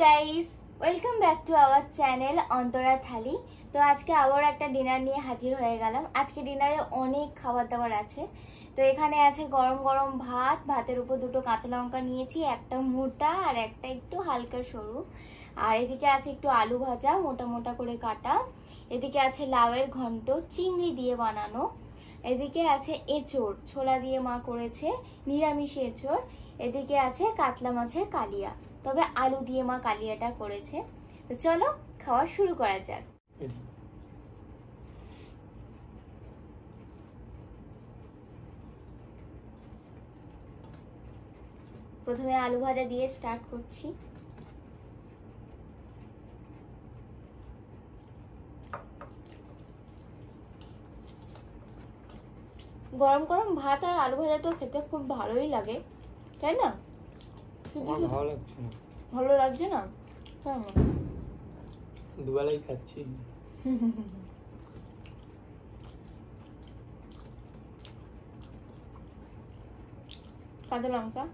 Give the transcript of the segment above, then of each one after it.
Guys, welcome back to our channel Antara Thali. তো আজকে আবার একটা ডিনার নিয়ে হাজির হয়ে গেলাম। আজকে ডিনারে অনেক খাবার দাবার আছে। তো এখানে আছে গরম গরম ভাত, ভাতের উপর দুটো কাঁচা লঙ্কা নিয়েছি, একটা মোটা আর একটা একটু হালকা সরু। আর এদিকে আছে একটু আলু ভাজা মোটা মোটা করে কাটা। এদিকে আছে লাউয়ের ঘন্ট, চিংড়ি দিয়ে বানানো। এদিকে আছে এঁচোড়, ছোলা দিয়ে মা করেছে, নিরামিষ এঁচোড়। এদিকে আছে কাতলা মাছের কালিয়া, তবে আলু দিয়ে মা কালিয়াটা করেছে। তো চলো খাওয়া শুরু করা যাক। প্রথমে আলু ভাজা দিয়ে স্টার্ট করছি। গরম গরম ভাত আর আলু ভাজা তো খেতে খুব ভালোই লাগে, তাই না? ভালো লাগছে না? দুবেলাই খাচ্ছি। কাঁচা লঙ্কা,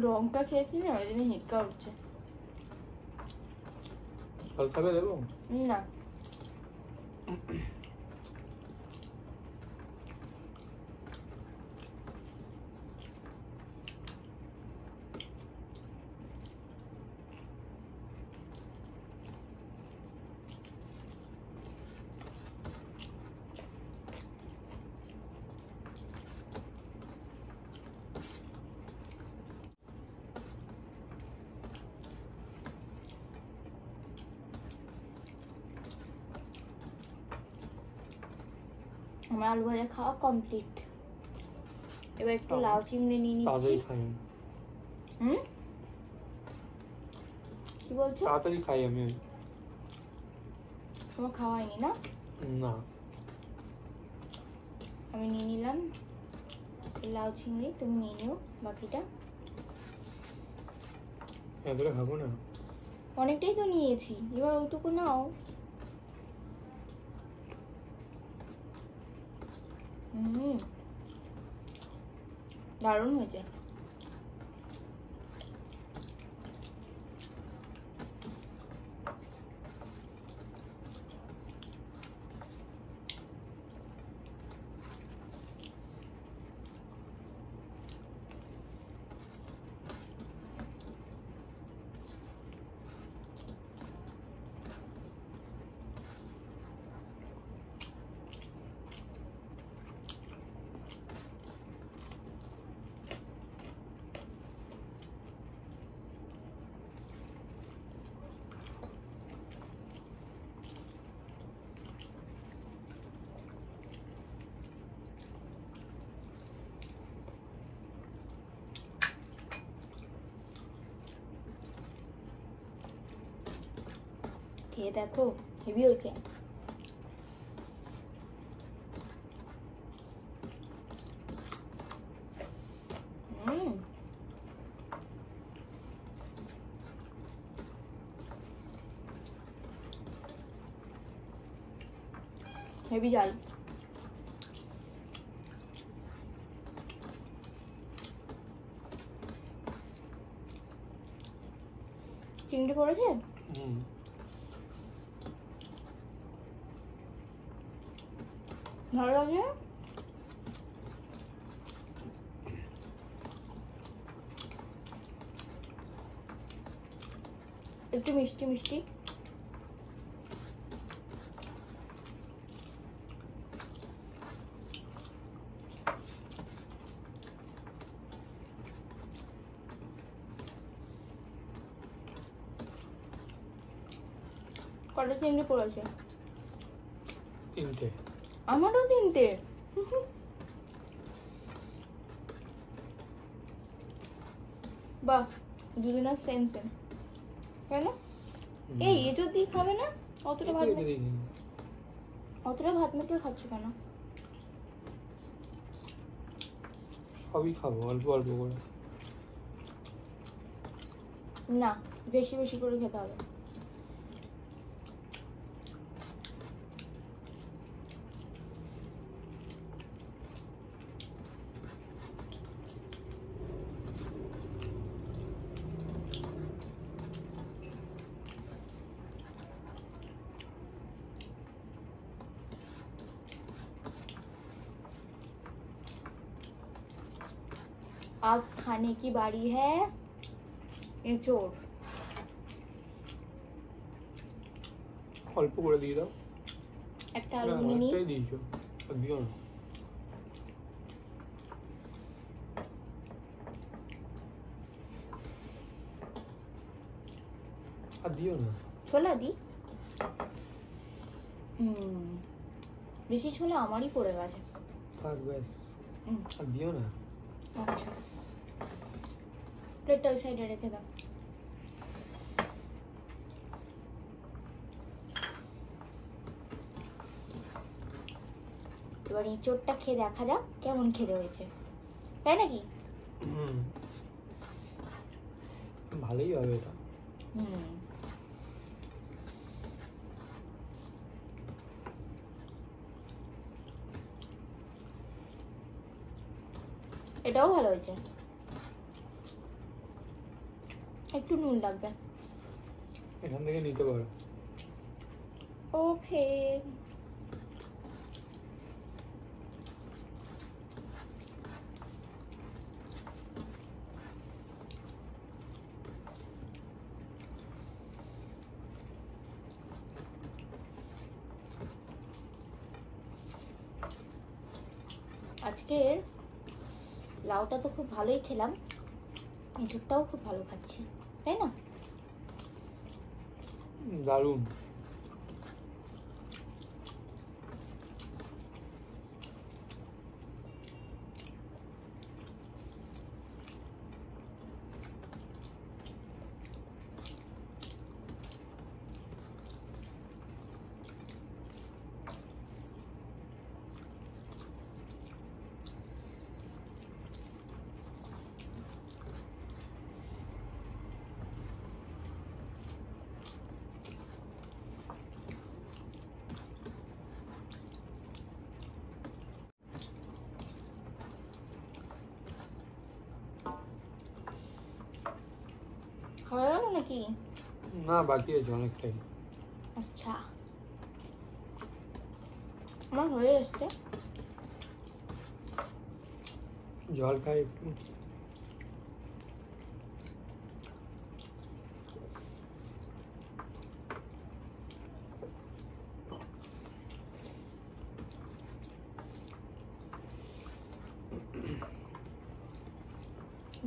লঙ্কা খেয়েছি না, ওই জন্য হিক্কা উঠছে। ফল খাবে দেবো না, আমার আলু ভাজা খাওয়া কমপ্লিট। এবার একটু লাউ চিংড়ি নিয়ে নিচ্ছি। কি বলছো? তাড়াতাড়ি খাই আমি। তোমার খাওয়া হয়নি না? না, আমি নিয়ে নিলাম লাউ চিংড়ি, তুমি নিয়ে নিও বাকিটা। এবারে খাবো না, অনেকটাই তো নিয়েছি, এবার ওইটুকু নাও। দারুণ হয়েছে। খেয়ে দেখো, হেভি হয়েছে। হেভি জাল। চিংড়ি পড়েছে, ভালো লাগে। একটু মিষ্টি মিষ্টি। কটা চিংড়ি পড়েছে? তিনটে। আমারও তিনটে। বাহ, দুজনের সেম সেম। কেন? এই এঁচোড় দিয়ে খাবে না? অতটা ভাত মেখে খাচ্ছ কেন? সবই খাবো অল্প অল্প করে। না, বেশি বেশি করে খেতে হবে। अब खाने की बारी है এঁচোড়। অল্প করে দিয়ে দাও। একটা আলু নিয়ে নিই। অনেকটাই দিয়েছো, আর দিও না। আর দিও না। ছোলা দি। বেশি ছোলা আমারই পড়ে গেছে। থাক ব্যাস, আর দিও না। আচ্ছা, প্লেটটা ওই সাইডে রেখে দাও। এবার এঁচোড়টা খেয়ে দেখা যাক কেমন খেতে হয়েছে, তাই নাকি? ভালোই হবে এটা। এটাও ভালো হয়েছে, একটু নুন লাগবে। এখান থেকে নিতে পারো। ওকে, আজকের লাউটা তো খুব ভালোই খেলাম, এঁচোড়টাও খুব ভালো খাচ্ছি, তাই না? দারুণ। খাওয়া গেল নাকি? না, বাকি আছে অনেকটাই। আচ্ছা, আমার হয়ে এসছে। জল খাই একটু।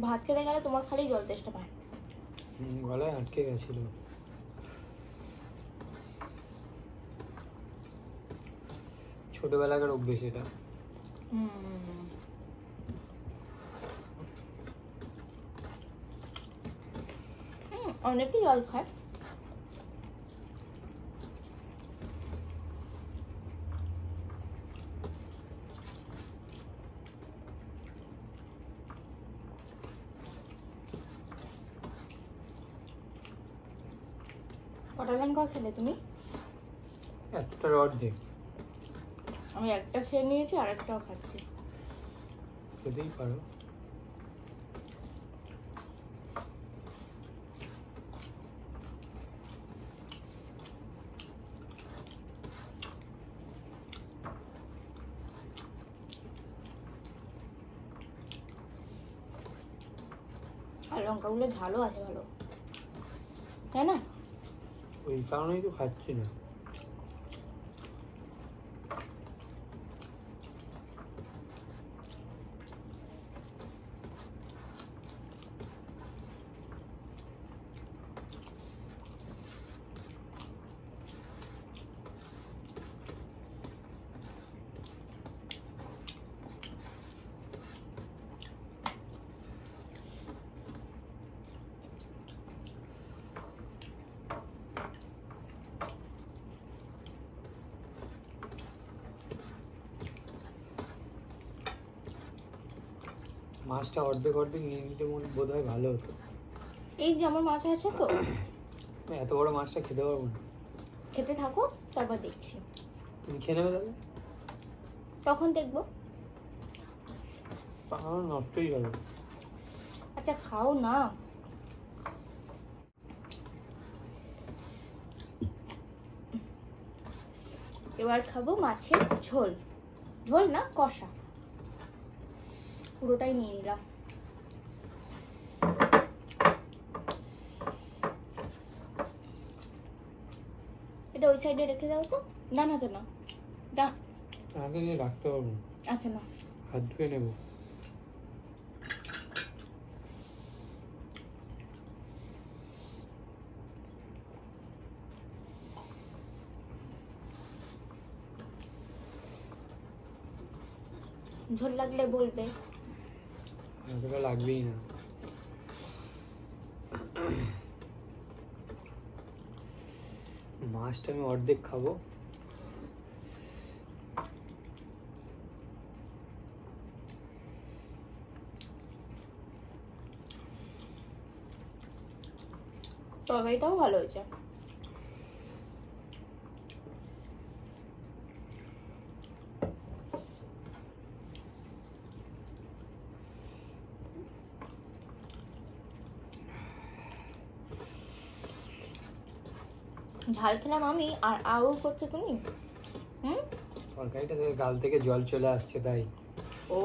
ভাত খেতে গেলে তোমার খালি জল তেষ্টা পায়। গলায় আটকে গেছিল। ছোটবেলাকার অভ্যেস এটা। অনেকেই জল খায়। কটা লঙ্কা খেলে তুমি? একটার অর্ধেক। আমি একটা খেয়ে নিয়েছি, আর একটাও খাচ্ছি। খেতেই পারো। আর লঙ্কাগুলো ঝালও আছে ভালো, তাই না? ওই কারণেই তো খাচ্ছি না। মাছটা অর্ধেক অর্ধেক নিয়ে নিতে মনে বোধ হয় ভালো হতো। এই যে আমার মাছ আছে তো, আমি এত বড় মাছটা খেতে পারবো না। খেতে থাকো, তারপর দেখছি, তুমি খেয়ে নেবে তাহলে? তখন দেখবো। আমার নষ্টই হবে। আচ্ছা খাও না। এবার খাবো মাছের ঝোল। ঝোল না, কষা। পুরোটাই নিয়ে নিলাম। এটা ওই সাইডে রেখে দাও তো। ডান হাতে না, ডান। আগে নিয়ে রাখতে পারবো না। আচ্ছা না, হাত ধুয়ে নেবো। ঝোল লাগলে বলবে। এতটা লাগবেই না। মাছটা আমি অর্ধেক খাবো। তরকারিটাও ভালো হয়েছে। ঝাল খেলাম আমি, আর আউ করছে তুমি। হুম, তরকারিটা থেকে গাল থেকে জল চলে আসছে তাই। ও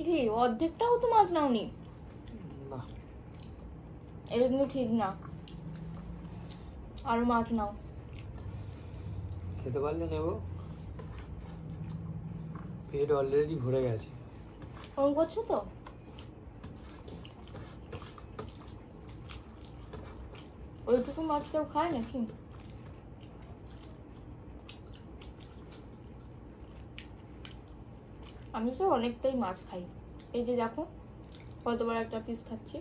কি অর্ধেকটাও তো মাছ নাওনি। না, এটা কিন্তু ঠিক না, আরো মাছ নাও। খেতে পারলে নেবো। পেট অলরেডি ভরে গেছে। ফোন করছো তো? ওইটুকু মাছ কেউ খায় নাকি? আমি তো অনেকটাই মাছ খাই। এই যে দেখো কত বড় একটা পিস খাচ্ছি।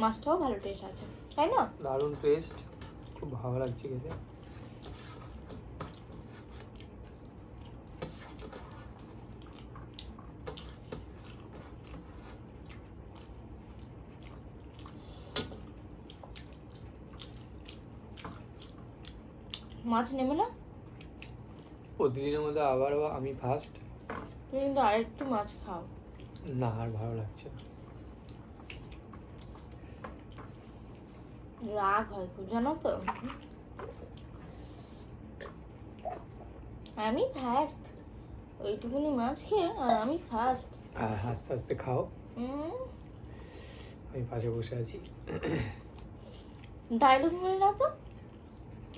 মাছটাও ভালো টেস্ট আছে, তাই না? দারুণ টেস্ট, খুব ভালো লাগছে খেতে। মাছ নেবে না? প্রতিদিনের মধ্যে আবারও আমি ফার্স্ট। তুমি কিন্তু আরেকটু মাছ খাও। না, আর ভালো লাগছে না। রাগ হয় খুব, জানো তো। আমি ফার্স্ট, ওইটুকুনি মাছ খেয়ে, আর আমি ফার্স্ট। আর আস্তে আস্তে খাও, আমি পাশে বসে আছি। ডায়লগ মেরে না তো,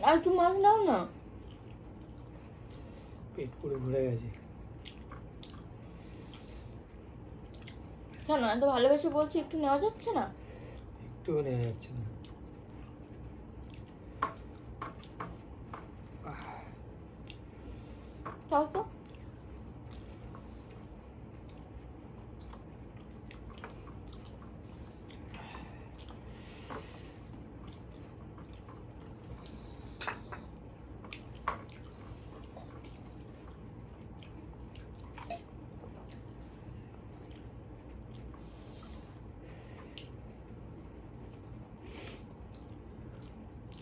আর একটু মাছ নাও না। পেট পুরো ভরে গেছে। কেন এত ভালোবেসে বলছি, একটু নেওয়া যাচ্ছে না? একটুও নেওয়া যাচ্ছে না। খাও তো।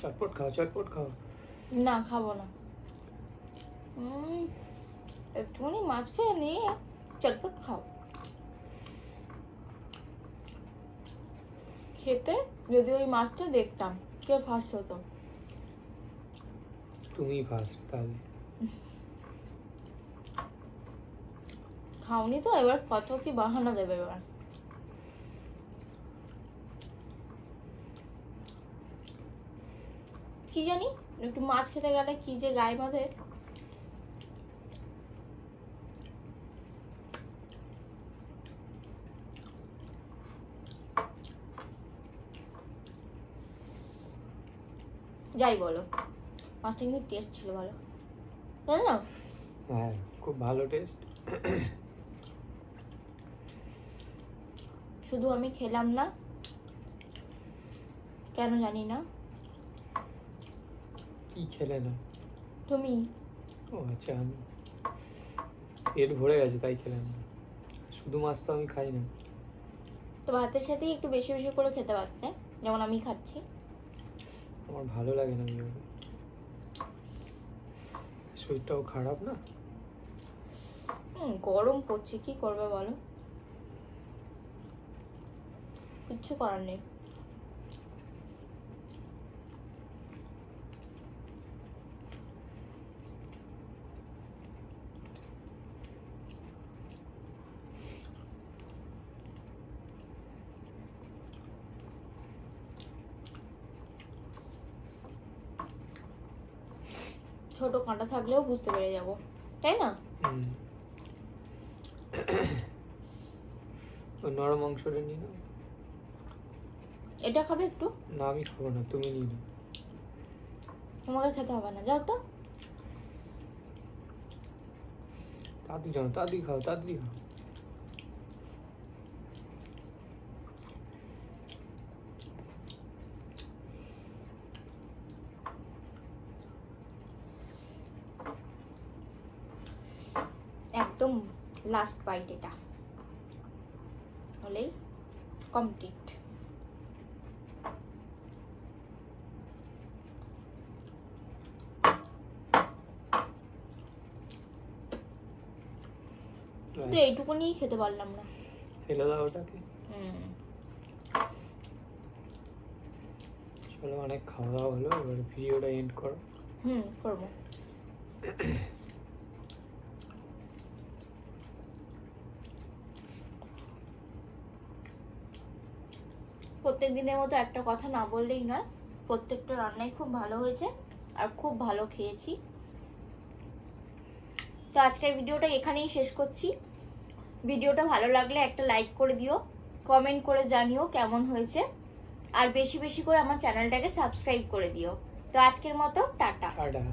চটপট খাও, চটপট খাও। না খাবো না। একটুখানি মাছ খেয়ে নিয়ে চটপট খাও। খেতে যদি ওই মাছটা দেখতাম কে ফার্স্ট হতো। তুমি ফার্স্ট তাহলে। খাওনি তো, এবার কত কি বাহানা দেবে এবার। কি জানি একটু মাছ খেতে গেলে কি যে গায়ে বাঁধে। যাই বলো, মাছটা কিন্তু টেস্ট ছিল ভালো, তাই না? হ্যাঁ, খুব ভালো টেস্ট। শুধু আমি খেলাম না, কেন জানি না। কি খেলে না? তুমি। ও আচ্ছা, আমি পেট ভরে গেছে তাই খেলাম না। শুধু মাছ তো আমি খাই না। তো ভাতের সাথে একটু বেশি বেশি করে খেতে পারতে, যেমন আমি খাচ্ছি। আমার ভালো লাগে না এইভাবে। শরীরটাও খারাপ না। গরম পড়ছে, কি করবে বলো, কিচ্ছু করার নেই। ছোট কাঁটা থাকলেও বুঝতে পেরে যাব, তাই না? ওই নরম অংশটা নিয়ে নাও। এটা খাবে একটু? না, আমি খাবো না, তুমি নিয়ে নাও। তোমাকে খেতে হবে না, যাও তো। তাড়াতাড়ি যাও, তাড়াতাড়ি খাও, তাড়াতাড়ি খাও। একদম লাস্ট বাইট, এটা হলেই কমপ্লিট। শুধু এইটুকুনিই খেতে পারলাম না। ফেলে দাও ওটাকে। চলো, অনেক খাওয়া দাওয়া হলো, এবার ভিডিওটা এন্ড করো। করবো। প্রত্যেক দিনের মতো একটা কথা না বললেই নয়, প্রত্যেকটা রান্নাই খুব ভালো হয়েছে আর খুব ভালো খেয়েছি। তো আজকের ভিডিওটা এখানেই শেষ করছি। ভিডিওটা ভালো লাগলে একটা লাইক করে দিও, কমেন্ট করে জানিও কেমন হয়েছে, আর বেশি বেশি করে আমার চ্যানেলটাকে সাবস্ক্রাইব করে দিও। তো আজকের মতো টাটা। টাটা।